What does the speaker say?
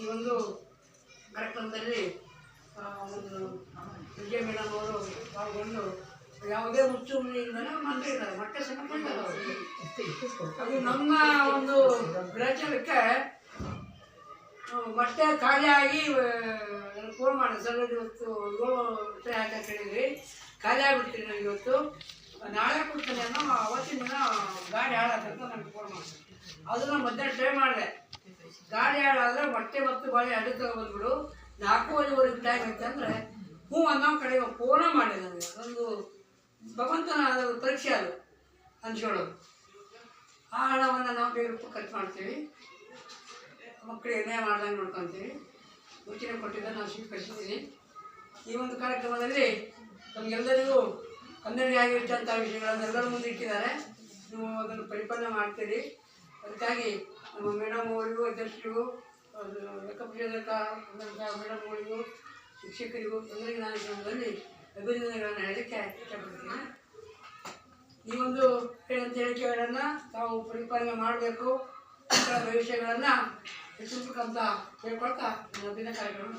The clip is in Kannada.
ಈ ಒಂದು ಕಾರ್ಯಕ್ರಮದಲ್ಲಿ ಒಂದು ವಿಜಯ ಮೇಡಮ್ ಅವರು ಪಾಲ್ಗೊಂಡು ಯಾವುದೇ ಮುಚ್ಚುಮುಳಿಯಿಂದಲೇ ಮಾಡಿದ್ದಾರೆ. ಮೊಟ್ಟೆ ಸಮೇತ ಅದು ನಮ್ಮ ಒಂದು ಗ್ರಾಚಾರಕ್ಕೆ ಮೊಟ್ಟೆ ಖಾಲಿಯಾಗಿ ಫೋನ್ ಮಾಡಿದೆ ಸರ್. ಇವತ್ತು 7 ಮೊಟ್ಟೆ ಹಾಕಿ ಹೇಳಿದ್ರಿ, ಖಾಲಿ ಆಗಿಬಿಡ್ತೀನಿ ನನಗೆ ಇವತ್ತು, ನಾಳೆ ಕೊಡ್ತೀನಿ ಅನ್ನೋ ಅವತ್ತಿನ ದಿನ ಗಾಡಿ ಹಾಳಾಗಂತ ನನಗೆ ಫೋನ್ ಮಾಡಿದೆ. ಅದನ್ನು ಮಧ್ಯಾಹ್ನ ಟ್ರೈ ಮಾಡಿದೆ. ಗಾಡಿ ಹಾಳಾದರೆ ಮೊಟ್ಟೆ ಮತ್ತು ಬಾಳೆ ಅಡ್ಡು ತಗೊಬಂದ್ಬಿಡು, 4:15 ಟೈಮ್ ಐತೆ ಅಂದರೆ ಹ್ಞೂ ಅನ್ನೋ ಕಡೆ ಫೋನೇ ಮಾಡಿದೆ ನನಗೆ. ಅದೊಂದು ಭಗವಂತನ ಪರೀಕ್ಷೆ ಅದು ಹಂಚ್ಕೊಳ್ಳೋದು. ಆ ಹಣವನ್ನು ನಾವು ಬೇರೆ ರೂಪಾಯಿ ಖರ್ಚು ಮಾಡ್ತೀವಿ, ಮಕ್ಕಳು ಏನೇ ಮಾಡ್ದಂಗೆ ನೋಡ್ಕೊತೀವಿ. ಸೂಚನೆ ಕೊಟ್ಟಿದ್ದ ನಾನು ಸ್ವೀಕರಿಸಿದ್ದೀನಿ. ಈ ಒಂದು ಕಾರ್ಯಕ್ರಮದಲ್ಲಿ ನಮಗೆಲ್ಲರಿಗೂ ಕನ್ನಡಿಯಾಗಿರ್ತಂಥ ವಿಷಯಗಳನ್ನು ಎಲ್ಲರ ಮುಂದೆ ಇಟ್ಟಿದ್ದಾರೆ. ನೀವು ಅದನ್ನು ಪರಿಪಾಲನೆ ಮಾಡ್ತೀರಿ. ಅದಕ್ಕಾಗಿ ನಮ್ಮ ಮೇಡಮ್ ಅವರಿಗೂ, ಅಧ್ಯಕ್ಷರಿಗೂ, ಲೆಕ್ಕಪರಿಶೋಧಕ ಮೇಡಮ್ ಅವರಿಗೂ, ಶಿಕ್ಷಕರಿಗೂ ಎಲ್ಲರಿಗೂ ನಾನು ಜೀವನದಲ್ಲಿ ಅಭಿನಂದನೆಗಳನ್ನು ಹೇಳಲಿಕ್ಕೆ ಇಷ್ಟಪಡ್ತೀನಿ. ಈ ಒಂದು ಹೇಳಿಕೆಗಳನ್ನು ತಾವು ಪರಿಪಾಲನೆ ಮಾಡಬೇಕು, ಮಕ್ಕಳ ಭವಿಷ್ಯಗಳನ್ನು ಹೆಚ್ಚಿಸಬೇಕಂತ ಹೇಳ್ಕೊಳ್ತಾ ನನ್ನ ಅಭಿನಯ ಕಾರ್ಯಕ್ರಮ